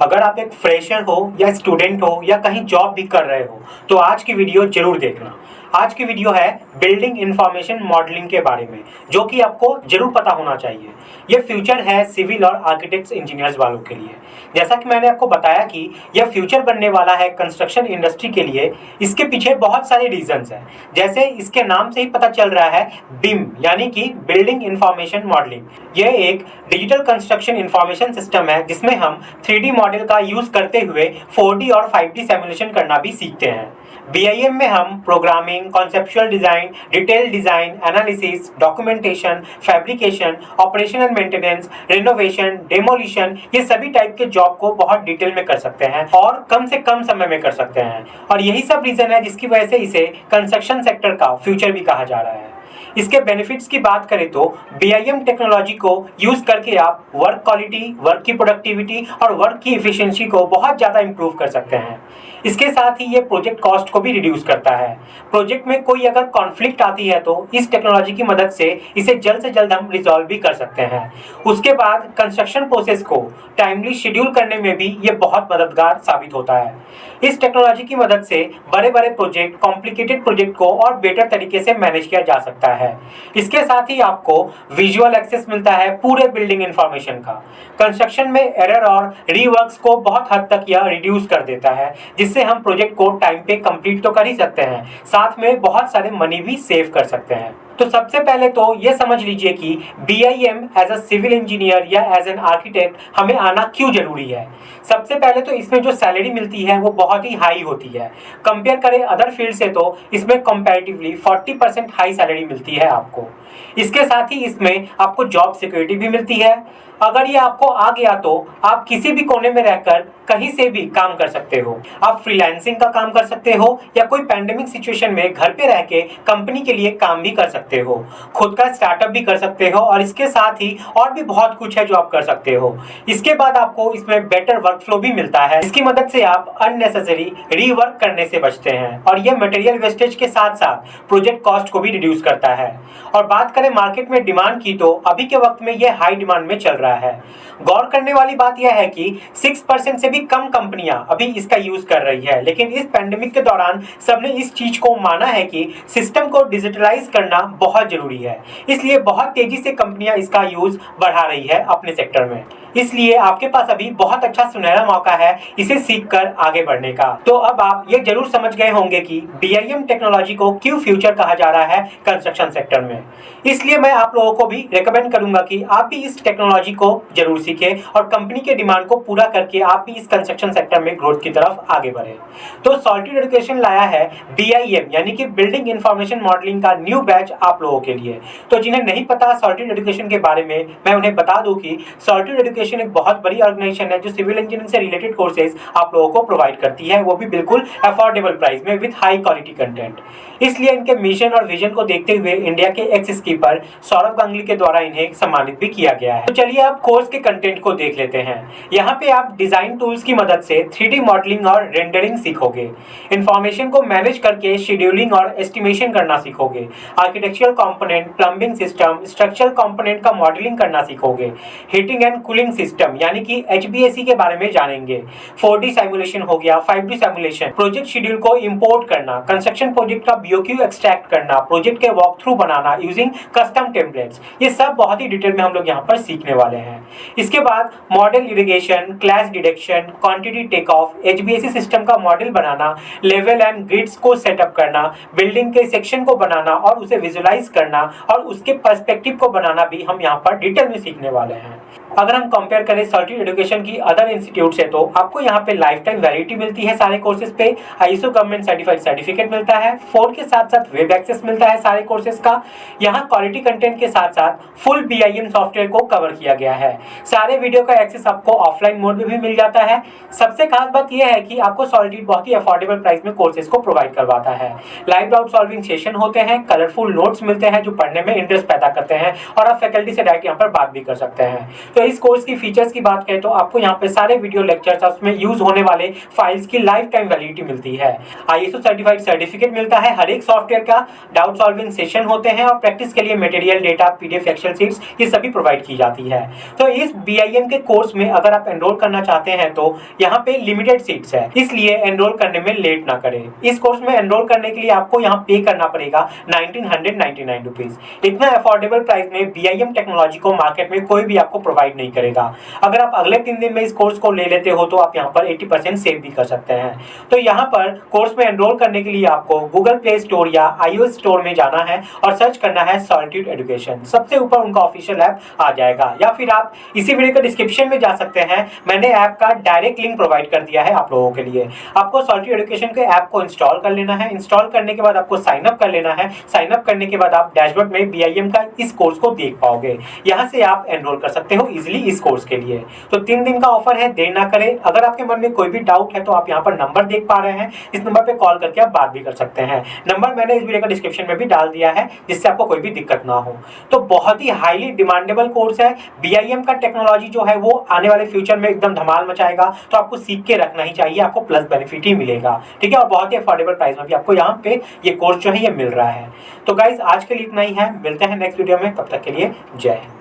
अगर आप एक फ्रेशर हो या स्टूडेंट हो या कहीं जॉब भी कर रहे हो तो आज की वीडियो जरूर देखना। आज की वीडियो है बिल्डिंग इंफॉर्मेशन मॉडलिंग के बारे में, जो कि आपको जरूर पता होना चाहिए। ये फ्यूचर है सिविल और आर्किटेक्ट्स इंजीनियर्स वालों के लिए। जैसा कि मैंने आपको बताया कि यह फ्यूचर बनने वाला है कंस्ट्रक्शन इंडस्ट्री के लिए। इसके पीछे बहुत सारे रीजंस हैं। जैसे इसके नाम से ही पता चल रहा है, बिम यानी कि बिल्डिंग इंफॉर्मेशन मॉडलिंग। यह एक डिजिटल कंस्ट्रक्शन इंफॉर्मेशन सिस्टम है जिसमें हम 3D मॉडल का यूज करते हुए 4D और 5D सिमुलेशन करना भी सीखते हैं। BIM में हम programming, conceptual design, detail design, analysis, documentation, fabrication, operation and maintenance, renovation, demolition, ये सभी टाइप के जॉब को बहुत डिटेल में कर सकते हैं और कम से कम समय में कर सकते हैं। और यही सब रीजन है जिसकी वजह से इसे कंस्ट्रक्शन सेक्टर का फ्यूचर भी कहा जा रहा है। इसके बेनिफिट्स की बात करें तो BIM टेक्नोलॉजी को यूज करके आप वर्क क्वालिटी, वर्क की प्रोडक्टिविटी और वर्क की एफिशिएंसी को बहुत ज़्यादा इंप्रूव कर सकते हैं। इसके साथ ही ये प्रोजेक्ट कॉस्ट को भी रिड्यूस करता है। प्रोजेक्ट में कोई अगर कॉन्फ्लिक्ट आती है तो इस टेक्नोलॉजी की मदद से इसे जल्द से जल्द हम रिजॉल्व भी कर सकते हैं। उसके बाद कंस्ट्रक्शन प्रोसेस को टाइमली शेड्यूल करने में भी ये बहुत मददगार साबित होता है। इस टेक्नोलॉजी की मदद से बड़े बड़े प्रोजेक्ट, कॉम्प्लिकेटेड प्रोजेक्ट को और बेटर तरीके से मैनेज किया जा सकता है। इसके साथ ही आपको विजुअल एक्सेस मिलता है पूरे बिल्डिंग इंफॉर्मेशन का। कंस्ट्रक्शन में एरर और रीवर्क्स को बहुत हद तक यह रिड्यूस कर देता है, जिससे हम प्रोजेक्ट को टाइम पे कंप्लीट तो कर ही सकते हैं, साथ में बहुत सारे मनी भी सेव कर सकते हैं। तो सबसे पहले तो ये समझ लीजिए कि BIM as a civil engineer या एज एन आर्किटेक्ट हमें आना क्यों जरूरी है। सबसे पहले तो इसमें जो सैलरी मिलती है वो बहुत ही हाई होती है। कंपेयर करें अदर फील्ड से तो इसमें कंपैरेटिवली 40% हाई सैलरी मिलती है आपको। इसके साथ ही इसमें आपको जॉब सिक्योरिटी भी मिलती है। अगर ये आपको आ गया तो आप किसी भी कोने में रहकर कहीं से भी काम कर सकते हो। आप फ्रीलांसिंग का काम कर सकते हो या कोई पैंडेमिक सिचुएशन में घर पे रह के कंपनी के लिए काम भी कर सकते हो, खुद का स्टार्टअप भी कर सकते हो और इसके साथ ही और भी बहुत कुछ है जो आप कर सकते हो। इसके बाद आपको इसमें बेटर वर्क फ्लो भी मिलता है, इसकी मदद से आप अननेसेसरी रीवर्क करने से बचते हैं और यह मटेरियल वेस्टेज के साथ साथ प्रोजेक्ट कॉस्ट को भी रिड्यूस करता है। और बात करें मार्केट में डिमांड की तो अभी के वक्त में यह हाई डिमांड में चल रहा है। गौर करने वाली बात यह है कि 6% से भी कम कंपनियां अभी इसका यूज कर रही है, लेकिन इस पैंडेमिक के दौरान सबने इस चीज को माना है कि सिस्टम को डिजिटलाइज करना बहुत जरूरी है। इसलिए बहुत तेजी से कंपनियां इसका यूज बढ़ा रही है अपने सेक्टर में। इसलिए आपके पास अभी बहुत अच्छा सुनहरा मौका है इसे सीखकर आगे बढ़ने का। तो अब आप ये जरूर समझ गए होंगे कि BIM टेक्नोलॉजी को क्यों फ्यूचर कहा जा रहा है कंस्ट्रक्शन सेक्टर में। इसलिए मैं आप लोगों को भी रिकमेंड करूंगा कि आप भी इस टेक्नोलॉजी को जरूर सीखें और कंपनी के डिमांड को पूरा करके आप भी इस कंस्ट्रक्शन सेक्टर में ग्रोथ की तरफ आगे बढ़े। तो सॉल्टेड एजुकेशन लाया है BIM यानी कि बिल्डिंग इंफॉर्मेशन मॉडलिंग का न्यू बैच आप लोगों के लिए। तो जिन्हें नहीं पता सॉल्टेड एजुकेशन के बारे में, मैं उन्हें बता दूं कि सॉल्टेड एजुकेशन एक बहुत बड़ी ऑर्गेनाइजेशन है जो सिविल इंजीनियरिंग से रिलेटेड कोर्सेज आप लोगों को प्रोवाइड करती है, वो भी बिल्कुल अफोर्डेबल प्राइस में विद हाई क्वालिटी कंटेंट। इसलिए इनके मिशन और विजन को देखते हुए इंडिया के एक्स स्कीपर सौरभ गांगुली के द्वारा इन्हें सम्मानित भी किया गया है। तो चलिए आप कोर्स के कंटेंट को देख लेते हैं। यहाँ पे आप डिजाइन टूल्स की मदद से 3D मॉडलिंग और रेंडरिंग सीखोगे, इंफॉर्मेशन को मैनेज करके शेड्यूलिंग और एस्टिमेशन करना सीखोगे, architectural component, plumbing system, structural component का मॉडलिंग करना सीखोगे, हीटिंग एंड कूलिंग सिस्टम यानी कि HVAC के बारे में जानेंगे, 4D सिमुलेशन हो गया, 5D सिमुलेशन, प्रोजेक्ट शेड्यूल को इंपोर्ट करना, कंस्ट्रक्शन प्रोजेक्ट का BOQ एक्सट्रैक्ट करना, प्रोजेक्ट के वॉक थ्रू बनाना यूजिंग कस्टम टेम्पलेट्स। ये सब बहुत ही डिटेल में हम लोग यहाँ पर सीखने वाले हैं। इसके बाद model irrigation, clash detection, quantity take off, HVAC system का मॉडल बनाना, लेवल एंड ग्रिड्स को सेटअप करना, बिल्डिंग के सेक्शन को बनाना और उसे विजुलाइज करना और उसके पर्सपेक्टिव को बनाना भी हम यहाँ पर डिटेल में सीखने वाले हैं। अगर हम कंपेयर करें सॉल्टेड एजुकेशन की अदर इंस्टीट्यूट से तो आपको यहाँ पे लाइफ टाइम वैलिडिटी मिलती है सारे कोर्सेज पे, ISO गवर्नमेंट सर्टिफाइड सर्टिफिकेट मिलता है, 4 के साथ साथ वेब एक्सेस मिलता है सारे कोर्सेज का। यहाँ क्वालिटी कंटेंट के साथ साथ फुल BIM सॉफ्टवेयर को कवर किया गया है। सारे वीडियो का एक्सेस आपको ऑफलाइन मोड में भी मिल जाता है। सबसे खास बात यह है कि आपको सॉलिड बहुत ही अफोर्डेबल प्राइस में कोर्सेज को प्रोवाइड करवाता है। लाइव डाउट सॉल्विंग सेशन होते हैं, कलरफुल नोट्स मिलते हैं जो पढ़ने में इंटरेस्ट पैदा करते हैं और आप फैकल्टी से डायरेक्ट यहाँ पर बात भी कर सकते हैं। तो इस कोर्स की फीचर्स की बात करें तो आपको यहाँ पे सारे वीडियो लेक्चर्स उसमें यूज होने वाले फाइल्स की लाइफ टाइम वैलिडिटी मिलती है। ISO सर्टिफाइड सर्टिफिकेट मिलता है हर एक सॉफ्टवेयर का, डाउट सॉल्विंग सेशन होते हैं और प्रैक्टिस के लिए material, data, PDF, Excel sheets ये सभी प्रोवाइड की जाती है। तो इस BIM के कोर्स में अगर आप एनरोल करना चाहते हैं तो यहाँ पे लिमिटेड सीट्स है, इसलिए एनरोल करने में लेट ना करें। इस कोर्स में एनरोल करने के लिए आपको यहाँ पे करना पड़ेगा 1999 रुपीज। इतना अफोर्डेबल प्राइस में BIM टेक्नोलॉजी को मार्केट में कोई भी आपको प्रोवाइड नहीं करेगा। अगर आप अगले 3 दिन में इस कोर्स को ले लेते हो तो आप यहाँ पर 80% सेव भी कर सकते हैं। तो यहाँ पर कोर्स में एनरोल करने के लिए आपको गूगल प्ले स्टोर या iOS स्टोर में जाना है और सर्च करना है सॉलिट्यूड एजुकेशन। सबसे ऊपर उनका ऑफिशियल ऐप आ जाएगा, या फिर आप इसी वीडियो के डिस्क्रिप्शन में जा सकते हैं। मैंने ऐप का डायरेक्ट लिंक प्रोवाइड कर दिया है आप लोगों के लिए। आपको सॉलिट्यूड एजुकेशन के ऐप को इंस्टॉल कर लेना है। इंस्टॉल करने के बाद आपको साइन अप कर लेना है। साइन अप करने के बाद आप डैशबोर्ड में BIM का इस कोर्स को देख पाओगे। यहाँ से आप एनरोल कर सकते हो इजिली इस कोर्स के लिए। तो 3 दिन का ऑफर है, देर ना करें। अगर आपके मन में कोई भी डाउट है तो आप यहाँ पर नंबर देख पा रहे हैं, इस नंबर पे कॉल करके आप बात भी कर सकते हैं। नंबर मैंने इस वीडियो का डिस्क्रिप्शन में भी डाल दिया है, जिससे आपको कोई भी दिक्कत ना हो। तो बहुत ही हाईली डिमांडेबल कोर्स है। BIM का टेक्नोलॉजी जो है वो आने वाले फ्यूचर में एकदम धमाल मचाएगा, तो आपको सीख के रखना ही चाहिए, आपको प्लस बेनिफिट ही मिलेगा। ठीक है, और बहुत ही अफोर्डेबल प्राइस में भी आपको यहाँ पे ये कोर्स जो है ये मिल रहा है। तो गाइज आज के लिए इतना ही है, मिलते हैं नेक्स्ट वीडियो में, तब तक के लिए जय हिंद।